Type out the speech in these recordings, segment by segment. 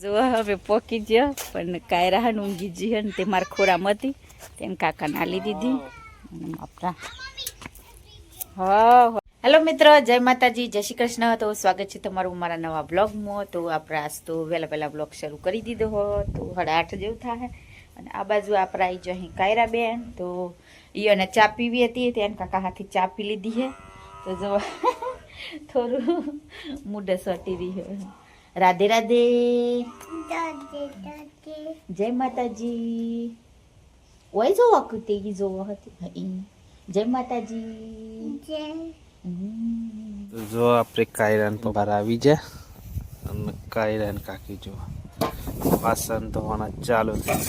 જો હવે પોકી ગયો પણ કાયરા ઊંઘી જી ને તે મારા ખોરામાં હતી તેને કાકા નાલી દીધી આપણા હા. હેલો મિત્રો, જય માતાજી, જય શ્રી કૃષ્ણ. તો સ્વાગત છે તમારું મારા નવા બ્લોગમાં. તો આપણે આજ તો વહેલા બ્લોગ શરૂ કરી દીધો હો તો 8:30 જેવું થાય. અને આ બાજુ આપણે આવી જો અહીં કાયરા બેન તો એને ચા પીવી હતી તેને કાકા હાથી ચા પી લીધી છે. તો જો થોડું મૂડ સટી રહ્યું. રાધે રાધે, જય માતાજી. ઓય જો વખતે જોવો હતી. જય માતાજી. જો આપણે કાયરાન બહાર આવી જાય અને કાયરાન કાકી જો વાસણ ધોવાના ચાલુ થઈ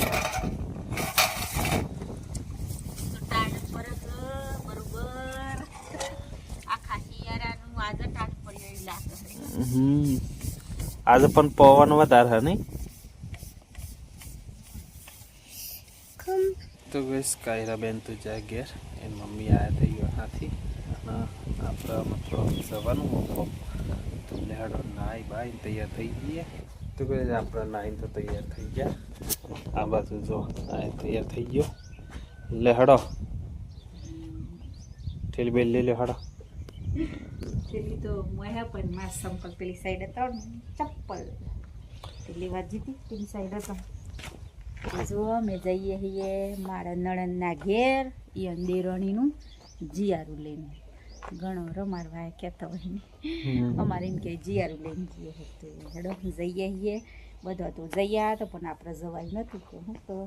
આજે પણ પવન વધારે હે નહીં તો બસ કાયરા બેન તો જાય ઘેર એની મમ્મી આવ્યા થઈ ગયો હાથી અને આપણે મતલબ જવાનું મૂકો તો લેહાડો નાઈ બાઈ તૈયાર થઈ જઈએ તો બસ આપણે નાઈને તો તૈયાર થઈ ગયા. આ બાજુ જો આ તૈયાર થઈ ગયો લેહાડો ઠેલી બેલ લઈ લેહાડો પેલી તો મોયા પણ માર સંપલ પેલી સાઈડ હતા ચપ્પલ પેલી વાજી હતી પેલી સાઈડ હતા. જો અમે જઈએ છીએ મારા નણંદના ઘેર એ અંદેરણીનું જીયારું લઈને ઘણો રમાડવા કહેતા હોય ને અમારે એમ કે જીયારું લઈને જઈએ તો હેડો જઈએ છીએ બધા તો જઈએ તો પણ આપણે જવાય નહોતું તો હું તો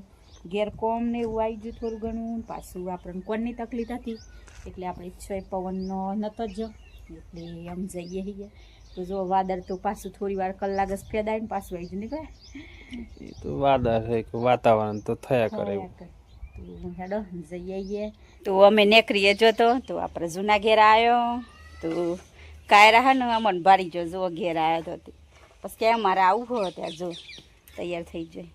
ઘેર કોમ ને એવું આવી ગયું થોડું ઘણું પાછું આપણને કોણની તકલીફ હતી એટલે આપણે ઈચ્છો પવનનો નહોતો જ એટલે આમ જઈએ છીએ. તો જો વાદળ તો પાછું થોડી વાર કલાક જ ફેદાય ને પાછું આવી જ નીકળે. એ તો વાદળ છે કે વાતાવરણ તો થયા કરે તો હેડો જઈએ. તો અમે નેકરીએ જોતો તો આપણે જૂના ઘેર આવ્યો તો કાયરા હે ને અમને ભારી જો ઘેર આવ્યો તો પછી કે અમારે આવું હોય ત્યાં જો તૈયાર થઈ જાય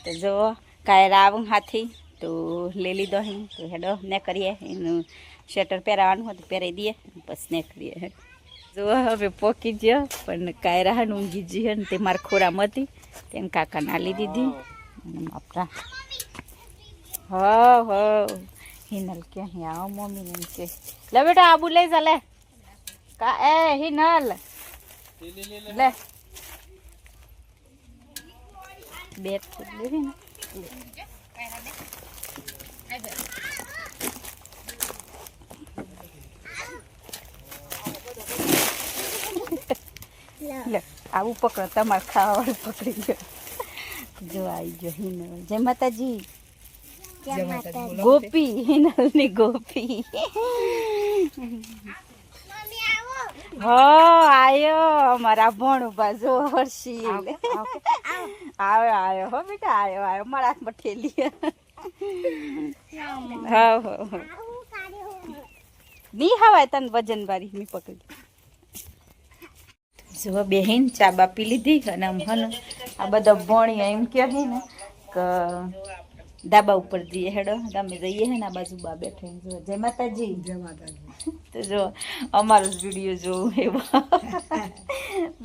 તો જો કાયરા આવું હાથી તો લઈ લીધો અહીં તો હેડો ને કરીએ એનું સ્વેટર પહેરાવાનું હોય તો પહેરાવી દઈએ પછી ને કરીએ. જો હવે પોકી ગયો પણ કાયરા ઊંઘી જી ને તે મારા ખોરામાં હતી તેને કાકા નાલી દીધી આપણા હા હિનલ કે અહીં આવો મમ્મી એમ કે લે બેટા આબુ લઈ જા લે કા એ હિનલ લે બેટ લેવી ને લે આવું પકડો તમારે ખાવાવાળું પકડી ગયો. જો આવી ગયો હિનલ. જય માતાજી. ગોપી હિનલ ની ગોપી આયો અમારા ભણું બાજુ હર્ષી આવ્યો હો બેટા આવ્યો મારા હાથમાં ઠેલી. હા ની હવાય તને વજન વાળી મી પકડી. જો બેહીન ચા બાપી લીધી અને આ બધા ભણી એમ કહે ને કે ધાબા ઉપર જઈએ હેડો તમે જઈએ હે ને આ બાજુ બા બેઠે જો જય માતાજી. જય માતાજી. તો જો અમારો જ વિડીયો જોવું એવો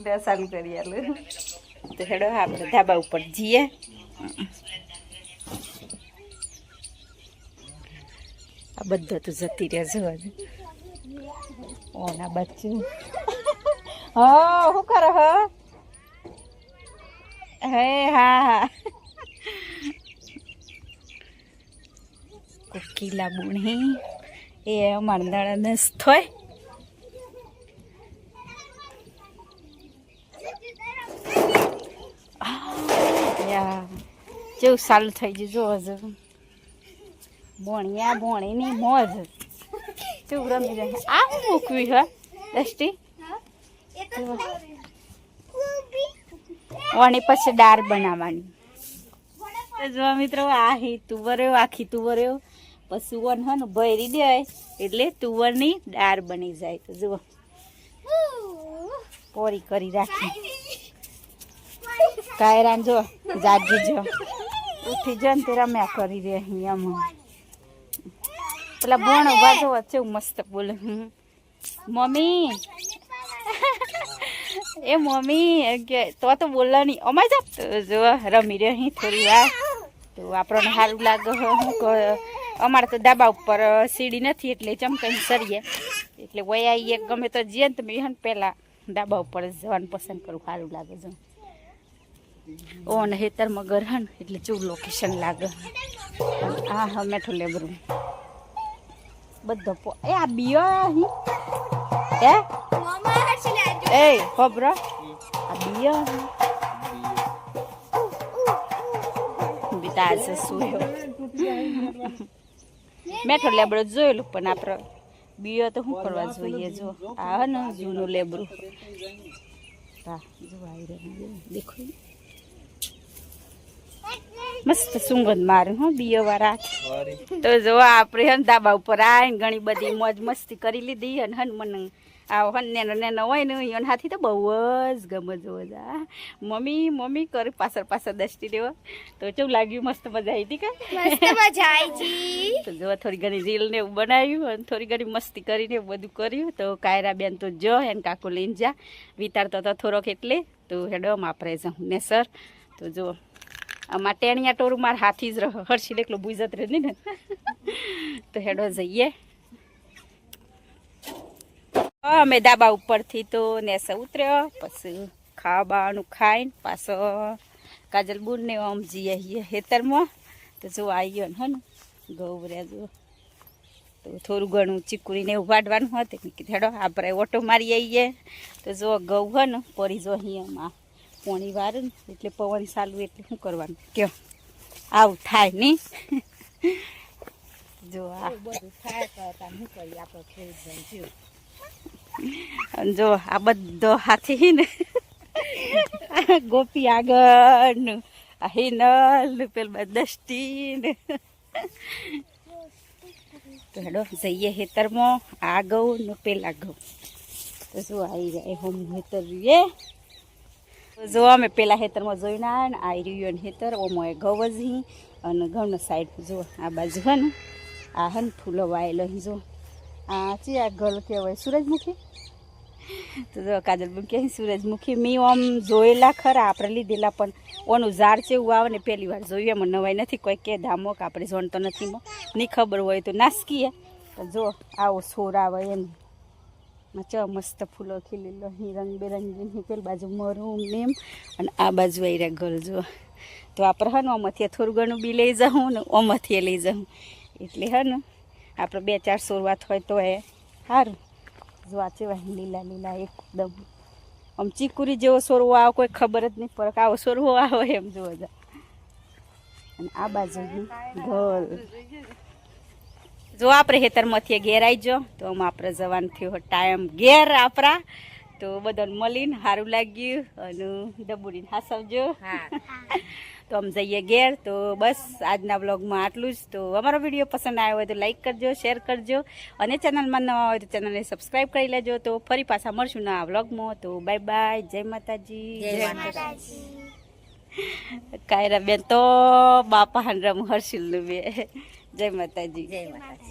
બે ચાલુ કરી આલું તો હેડો આપણે ધાબા ઉપર જઈએ. આ બધા તો જતી રહ્યા જોવા ઓના બચ્ચું હા શું કરો હો હે હા કોકીલા બુણી એ અમાર નણંદ થોય જેવું સારું થઈ ગયું જો હજુ ભણ્યા ભણીની મોજ કેવું રમી રહે. આ મૂકવી હે દષ્ટી વણી પછી દાળ બનાવવાની. જો મિત્રો આ તુવર્યો આખી તુવર્યો પછી વન હે ને ભરી દે એટલે તુવરની દાળ બની જાય. તો જુઓ પોરી કરી રાખી કાયરાન જો જાગી જો ઉઠી જો ને તે રમ્યા કરી દે અહીંયા પેલા ભણો બાજુ વચ્ચે મસ્ત બોલે મમ્મી એ મમ્મી કે તો બોલો નહીં અમાય જા તો જો રમી રહ્યો અહીં થોડી વાર તો આપણને સારું લાગે અમારે તો ધાબા ઉપર સીડી નથી એટલે ચમકાઈને સરીએ એટલે વયા આવીએ ગમે તો જઈએ ને તો મેં પહેલાં ધાબા ઉપર જવાનું પસંદ કરું સારું લાગે જો ઓ ને હેતરમાં ગરહન એટલે ચૂર લોકેશન લાગે હા હા મેઠું લેબરું બધો એ આ બીયો અહીં હે એ ખબર આ બીયો બીતા છે સુયો મેઠો લેબડો જોયેલું પણ આપણે બીયો તો શું કરવા જોઈએ જો આ ને જૂનું લેબડું હા જો આવી રહ્યું દેખો મસ્ત સુગંધ મારે હો બીયો વાળા તો જો આપણે હન ધાબા ઉપર આવીને ઘણી બધી મોજ મસ્તી કરી લીધી અને હન મને આવો હન નેનો હોય ને એને હાથી તો બહુ જ ગમે જોવો જા મમ્મી મમ્મી કરી પાછળ દસતી દેવા તો કેવું લાગ્યું મસ્ત મજા આવી હતી કે તો જો થોડી ઘણી રીલ ને એવું બનાવ્યું અને થોડી ઘણી મસ્તી કરીને બધું કર્યું તો કાયરા બેન તો જો એને કાકુ લઈને જા વિતારતો તો થોડોક એટલે તો હેડો આપણે જાઉં ને સર તો જો આમાં ટેણિયા ટોરું મારા હાથી જ રહો હર્ષિલ એકલો બુજત રહે ને તો હેડો જઈએ અમે ધાબા ઉપરથી તો નેસે ઉતર્યો પછી ખાવાનું ખાઈને પાછો કાજલ બુન ને આમ જઈએ હેતરમાં તો જો આવ્યો ને હે ને ગૌર્યા જો તો થોડું ઘણું ચીકુરીને એવું વાડવાનું હતું કીધું હેડો આપણે ઓટો મારી આવીએ તો જો ઘઉં હે ને પડી જો અહીંયામાં પોણી વાર ને એટલે પવન ચાલુ એટલે શું કરવાનું કયો આવું થાય નહીં જો આ બધું થાય કરતા શું કરીએ આપણે જો આ બધો હાથી ને ગોપી આગળ આ હિનલ પેલા દસ્તી ને તો હેડો જઈએ હેતરમાં આ ઘઉં ને પેલા ઘઉં તો શું આવી જાય હોમ હેતર રીએ જો અમે પેલા હેતરમાં જોઈને આવ્યા ને આવી રહ્યું ને હેતર ઓમોએ ઘઉં જ અને ઘઉંના સાઈડ જો આ બાજુ હે ને આ હે ને ફૂલો વાયેલો જો આ છે આ ઘર કહેવાય સૂરજમુખી તો જો કાજલબેન કહે સૂરજમુખી મેં આમ જોયેલા ખરા આપણે લીધેલા પણ ઓનું ઝાડ છે એવું આવે ને પહેલી વાર જોયું એમાં નવાઈ નથી કોઈ કે ધામો કે આપણે જોણતો નથી નહીં ખબર હોય તો નાસકીએ તો જો આવો છોડ આવે એમ ચ મસ્ત ફૂલો ખીલેલો અહીં રંગબેરંગી પેલી બાજુ મરૂમ ને એમ અને આ બાજુ આવ્યા ઘર જો તો આપણે હે ને ઓમાંથી થોડું ઘણું બી લઈ જાઉં ને ઓમાંથી લઈ જાઉં એટલે હે ને આપણે 2-4 શરૂઆત હોય તો એ સારું જો આ ચેવા લીલા લીલા એકદમ આમ ચીકુરી જેવો સોરવો આવે કોઈ ખબર જ નહીં પડે આવો સોરવો આવે એમ જોવા જા અને આ બાજુ ઘર જો આપણે હેતરમાંથી ઘેર આવી જો તો આમ આપણે જવાનું થયો ટાઈમ ઘેર આપણા તો બધાને મળીને સારું લાગ્યું અને ડબુડીને હાસવજો તો આમ જઈએ ઘેર તો બસ આજના બ્લોગમાં આટલું જ તો અમારો વિડીયો પસંદ આવ્યો હોય તો લાઈક કરજો શેર કરજો અને ચેનલમાં નવા હોય તો ચેનલને સબસ્ક્રાઈબ કરી લેજો તો ફરી પાછા મળશું ના બ્લોગમાં તો બાય બાય જય માતાજી જય માતાજી કાયરા બેન તો બાપા હનરામ હર્ષિલ બે જય માતાજી જય માતાજી